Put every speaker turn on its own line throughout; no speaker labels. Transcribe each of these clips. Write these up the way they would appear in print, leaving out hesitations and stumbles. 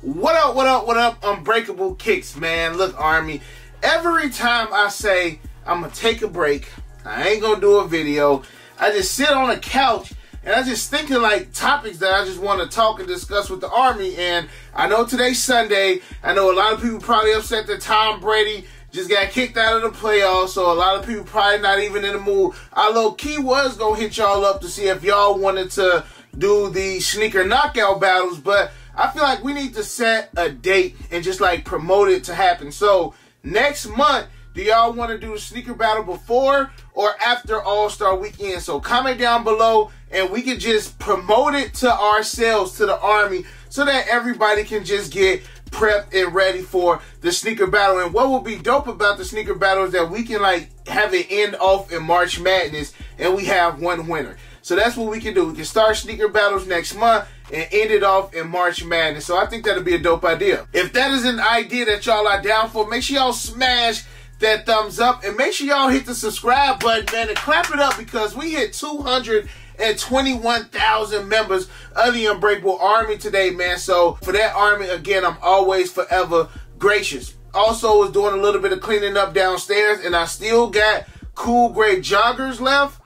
What up, what up, what up, Unbreakable Kicks, man. Look, Army, every time I say I'm going to take a break, I ain't going to do a video, I just sit on a couch and I just think of like topics that I just want to talk and discuss with the Army. And I know today's Sunday. I know a lot of people probably upset that Tom Brady just got kicked out of the playoffs, so a lot of people probably not even in the mood. I low-key was going to hit y'all up to see if y'all wanted to do the sneaker knockout battles, but I feel like we need to set a date and just like promote it to happen. So next month, do y'all want to do the sneaker battle before or after All-Star Weekend? So comment down below and we can just promote it to ourselves, to the Army, so that everybody can just get prepped and ready for the sneaker battle. And what will be dope about the sneaker battle is that we can like have it end off in March Madness and we have one winner. So that's what we can do. We can start sneaker battles next month and end it off in March Madness. So I think that'll be a dope idea. If that is an idea that y'all are down for, make sure y'all smash that thumbs up and make sure y'all hit the subscribe button, man, and clap it up because we hit 221,000 members of the Unbreakable Army today, man. So for that Army, again, I'm always forever gracious. Also was doing a little bit of cleaning up downstairs and I still got cool gray joggers left.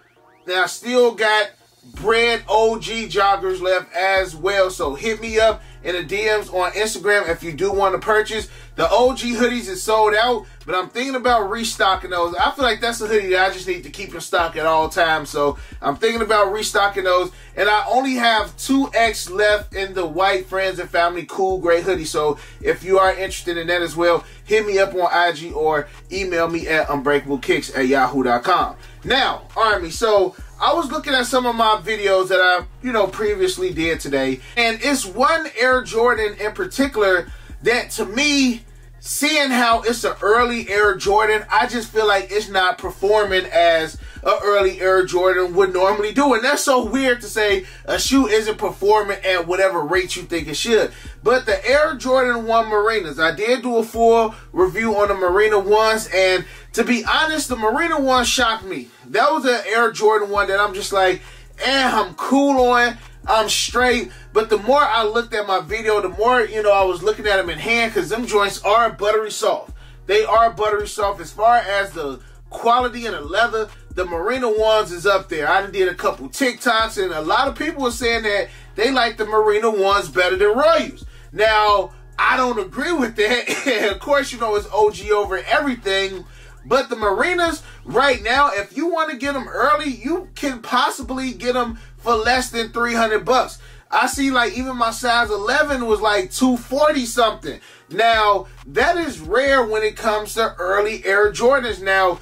Now I still got Bread OG joggers left as well. So hit me up in the DMs on Instagram if you do want to purchase. The OG hoodies is sold out, but I'm thinking about restocking those. I feel like that's a hoodie that I just need to keep in stock at all times. So I'm thinking about restocking those. And I only have 2X left in the white Friends and Family cool gray hoodie. So if you are interested in that as well, hit me up on IG or email me at unbreakablekicks@yahoo.com. Now, Army, so I was looking at some of my videos that I, previously did today. And it's one Air Jordan in particular that to me, seeing how it's an early Air Jordan, I just feel like it's not performing as an early Air Jordan would normally do. And that's so weird to say a shoe isn't performing at whatever rate you think it should. But the Air Jordan 1 Marinas, I did do a full review on the Marina 1s. And to be honest, the Marina 1 shocked me. That was an Air Jordan 1 that I'm just like, I'm cool on. I'm straight. But the more I looked at my video, the more, I was looking at them in hand because them joints are buttery soft. They are buttery soft. As far as the quality and the leather, the Marina 1s is up there. I did a couple TikToks and a lot of people were saying that they like the Marina 1s better than Royals. Now, I don't agree with that. Of course, it's OG over everything. But the Marinas right now, if you want to get them early, you can possibly get them for less than $300. I see like even my size 11 was like $240 something. Now, that is rare when it comes to early Air Jordans. Now,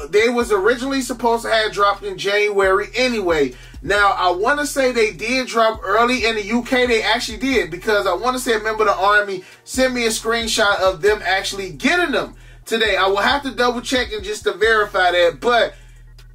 they was originally supposed to have dropped in January anyway. Now, I want to say they did drop early in the UK. They actually did because I want to say a member of the Army sent me a screenshot of them actually getting them today. I will have to double check and just to verify that. But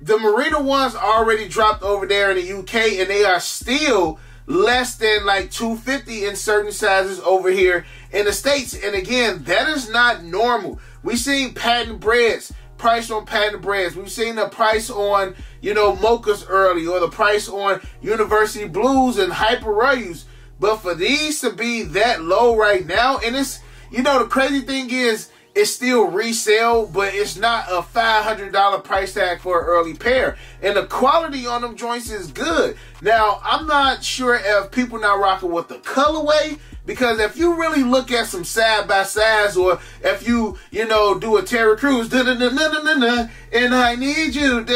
the Marina 1s already dropped over there in the UK and they are still less than like $250 in certain sizes over here in the States. And again, that is not normal. We've seen patent breads, price on patent breads. We've seen the price on, mochas early or the price on University Blues and Hyper Royals. But for these to be that low right now, and it's, the crazy thing is, it's still resale, but it's not a $500 price tag for an early pair. And the quality on them joints is good. Now, I'm not sure if people not rocking with the colorway, because if you really look at some side by sides, or if you, do a Terry Crews, and I need you, and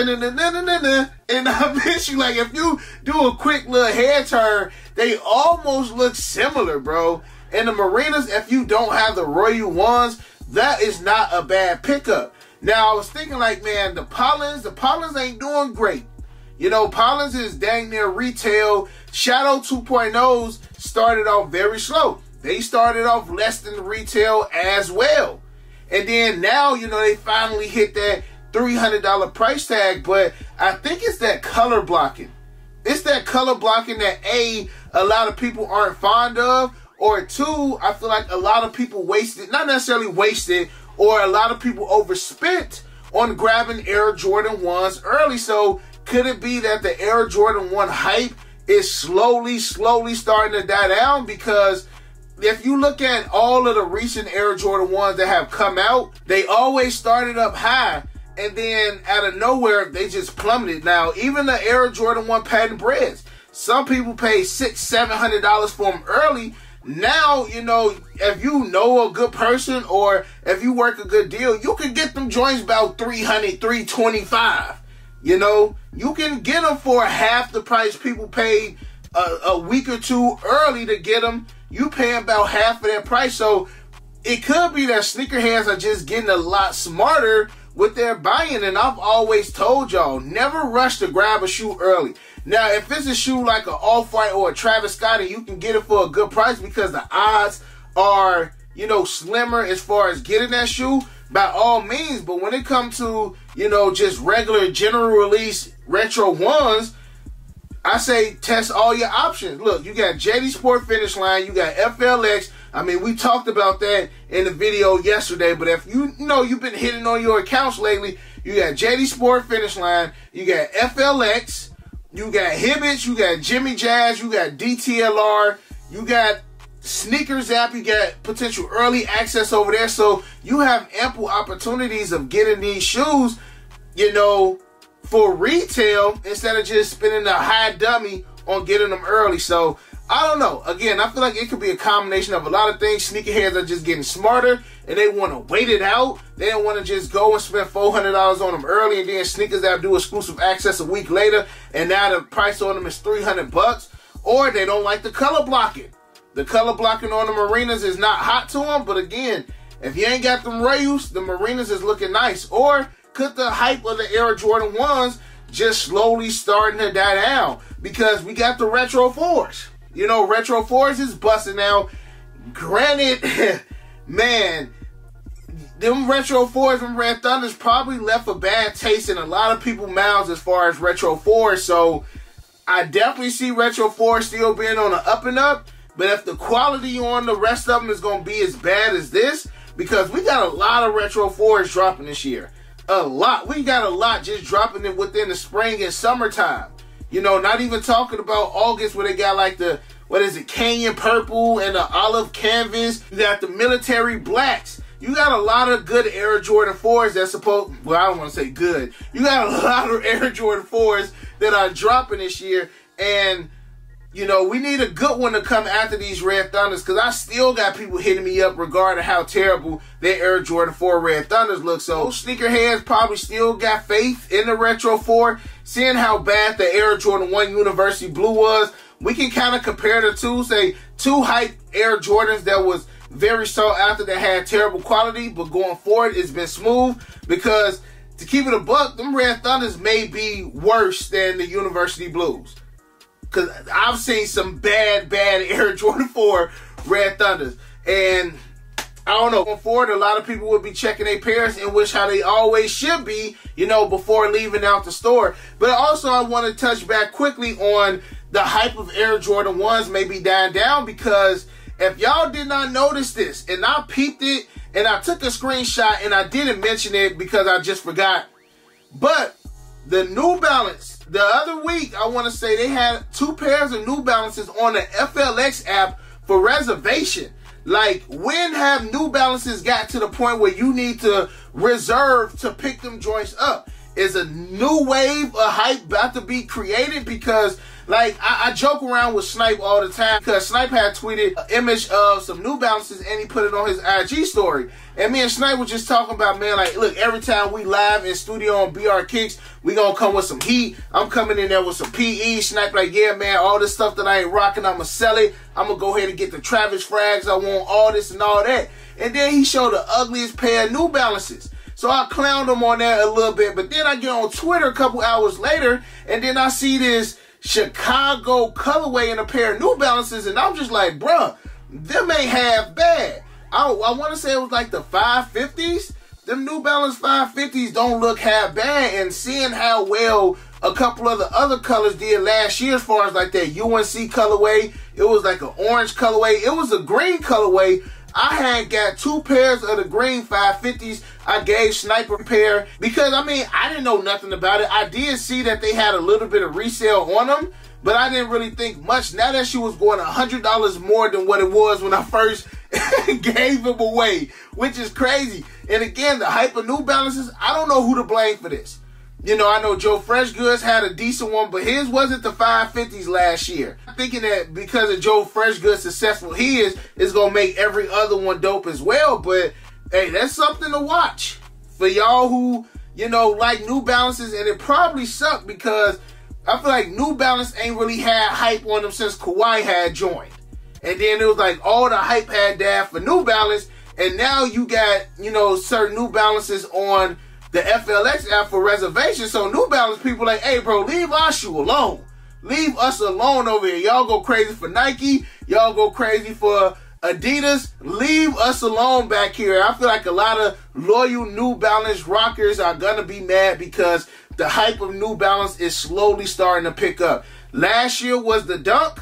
I miss you, like if you do a quick little head turn, they almost look similar, bro. And the Marinas, if you don't have the Royal 1s, that is not a bad pickup. Now, I was thinking like, man, the Pollins ain't doing great. Pollins is dang near retail. Shadow 2.0s started off very slow. They started off less than retail as well. And then now, they finally hit that $300 price tag. But I think it's that color blocking. It's that color blocking that a lot of people aren't fond of. Or two, I feel like a lot of people wasted, not necessarily wasted, or a lot of people overspent on grabbing Air Jordan 1s early. So could it be that the Air Jordan 1 hype is slowly starting to die down? Because if you look at all of the recent Air Jordan 1s that have come out, they always started up high, and then out of nowhere, they just plummeted. Now, even the Air Jordan 1 patent breads, some people pay $600-$700 for them early. Now, you know, if you know a good person or if you work a good deal, you can get them joints about $300, $325. You know, you can get them for half the price people paid a week or two early to get them. You pay about half of that price. So it could be that sneakerheads are just getting a lot smarter with their buying. And I've always told y'all, never rush to grab a shoe early. Now, if it's a shoe like an Off-White or a Travis Scott, and you can get it for a good price because the odds are, you know, slimmer as far as getting that shoe, by all means. But when it comes to, you know, just regular general release retro ones, I say test all your options. Look, you got JD Sport Finish Line, you got FLX. I mean, we talked about that in the video yesterday, but if you know you've been hitting on your accounts lately, you got JD Sport Finish Line, you got FLX, you got Hibbits, you got Jimmy Jazz, you got DTLR, you got Sneakers app, you got potential early access over there. So you have ample opportunities of getting these shoes, you know, for retail instead of just spending a high dummy on getting them early. So I don't know. Again, I feel like it could be a combination of a lot of things. Sneakerheads are just getting smarter and they want to wait it out. They don't want to just go and spend $400 on them early and then Sneakers app do exclusive access a week later and now the price on them is $300. Or they don't like the color blocking. The color blocking on the Marinas is not hot to them. But again, if you ain't got them Rayus, the Marinas is looking nice. Or could the hype of the Air Jordan 1s just slowly starting to die down? Because we got the Retro 4s. You know, Retro 4s is busting now. Granted, man, them Retro 4s and Red Thunders probably left a bad taste in a lot of people's mouths as far as Retro 4s. So I definitely see Retro 4s still being on the up and up. But if the quality on the rest of them is going to be as bad as this, because we got a lot of Retro 4s dropping this year. A lot. We got a lot just dropping it within the spring and summertime. You know, not even talking about August where they got like the, what is it, Canyon Purple and the Olive Canvas. You got the Military Blacks. You got a lot of good Air Jordan 4s that's supposed, well, I don't want to say good. You got a lot of Air Jordan 4s that are dropping this year. And, you know, we need a good one to come after these Red Thunders because I still got people hitting me up regarding how terrible their Air Jordan 4 Red Thunders look. So sneakerheads probably still got faith in the Retro 4. Seeing how bad the Air Jordan 1 University Blue was, we can kind of compare the two. Say two hype Air Jordans that was very sought after that had terrible quality, but going forward it's been smooth because to keep it a buck, them Red Thunders may be worse than the University Blues. Because I've seen some bad Air Jordan 4 Red Thunders. And I don't know, going forward, a lot of people will be checking their pairs in which how they always should be, you know, before leaving out the store. But also I want to touch back quickly on the hype of Air Jordan 1s may be dying down because if y'all did not notice this, and I peeped it, and I took a screenshot, and I didn't mention it because I just forgot. But the New Balance, the other week, I want to say they had 2 pairs of New Balances on the FLX app for reservation. Like, when have New Balances got to the point where you need to reserve to pick them joints up? Is a new wave of hype about to be created? Because, like, I joke around with Snipe all the time because Snipe had tweeted an image of some New Balances and he put it on his IG story. And me and Snipe were just talking about, man, like, look, every time we live in studio on BR Kicks, we gonna come with some heat. I'm coming in there with some PE. Snipe like, yeah, man, all this stuff that I ain't rocking, I'm gonna sell it. I'm gonna go ahead and get the Travis frags. I want all this and all that. And then he showed the ugliest pair of New Balances. So I clowned him on that a little bit. But then I get on Twitter a couple hours later, and then I see this Chicago colorway in a pair of New Balances, and I'm just like, bruh, them ain't half bad. I want to say it was like the 550s. Them New Balance 550s don't look half bad, and seeing how well a couple of the other colors did last year as far as like that UNC colorway, it was like an orange colorway, it was a green colorway. I had got 2 pairs of the green 550s. I gave Sniper a pair because, I mean, I didn't know nothing about it. I did see that they had a little bit of resale on them, but I didn't really think much. Now that she was going $100 more than what it was when I first gave them away, which is crazy. And again, the hype of New Balances, I don't know who to blame for this. You know, I know Joe Fresh Goods had a decent one, but his wasn't the 550s last year. I'm thinking that because of Joe Fresh Goods' successful his is going to make every other one dope as well. But, hey, that's something to watch for y'all who, you know, like New Balances. And it probably sucked because I feel like New Balance ain't really had hype on them since Kawhi had joined. And then it was like all the hype had died for New Balance. And now you got, you know, certain New Balances on the FLX app for reservations. So New Balance people like, hey, bro, leave our shoe alone. Leave us alone over here. Y'all go crazy for Nike. Y'all go crazy for Adidas. Leave us alone back here. I feel like a lot of loyal New Balance rockers are going to be mad because the hype of New Balance is slowly starting to pick up. Last year was the Dunk.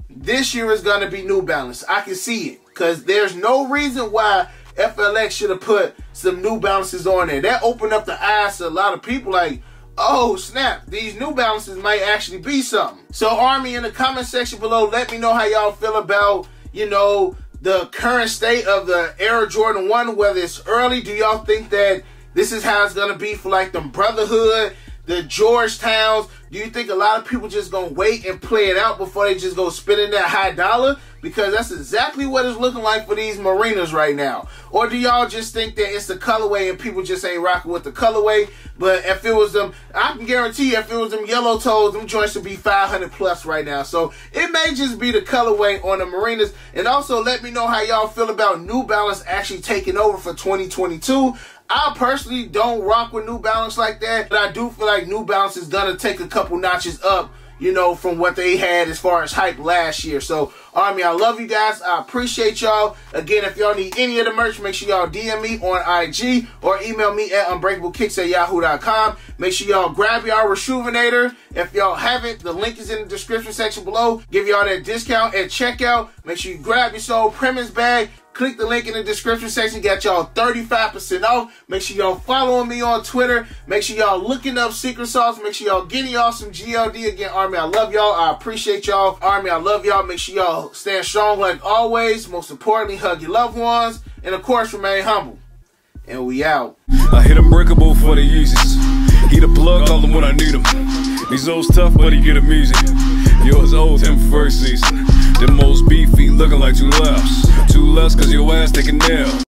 This year is going to be New Balance. I can see it because there's no reason why FLX should have put some New Balances on there. That opened up the eyes to a lot of people like, oh, snap, these New Balances might actually be something. So, Army, in the comment section below, let me know how y'all feel about, you know, the current state of the Air Jordan 1, whether it's early. Do y'all think that this is how it's going to be for, like, the Brotherhood, the Georgetowns? Do you think a lot of people just going to wait and play it out before they just go spending that high dollar? Because that's exactly what it's looking like for these marinas right now. Or do y'all just think that it's the colorway and people just ain't rocking with the colorway? But if it was them, I can guarantee you, if it was them yellow toes, them joints would be 500 plus right now. So it may just be the colorway on the marinas. And also let me know how y'all feel about New Balance actually taking over for 2022. I personally don't rock with New Balance like that, but I do feel like New Balance is going to take a couple notches up, you know, from what they had as far as hype last year. So, Army, I love you guys. I appreciate y'all. Again, if y'all need any of the merch, make sure y'all DM me on IG or email me at unbreakablekicks@yahoo.com. Make sure y'all grab y'all Rejuvenator. If y'all haven't, the link is in the description section below. Give y'all that discount at checkout. Make sure you grab your Soul Premise bag. Click the link in the description section. Got y'all 35% off. Make sure y'all following me on Twitter. Make sure y'all looking up Secret Sauce. Make sure y'all getting y'all some GLD. Again, Army, I love y'all. I appreciate y'all. Army, I love y'all. Make sure y'all stand strong like always. Most importantly, hug your loved ones. And of course, remain humble. And we out.
I hit unbreakable for the Yeezys. He the plug, call him when I need him. These old tough, but he get him easy. Yours old him first season. Them most beefy looking like two laughs. Two less cause your ass taking nail.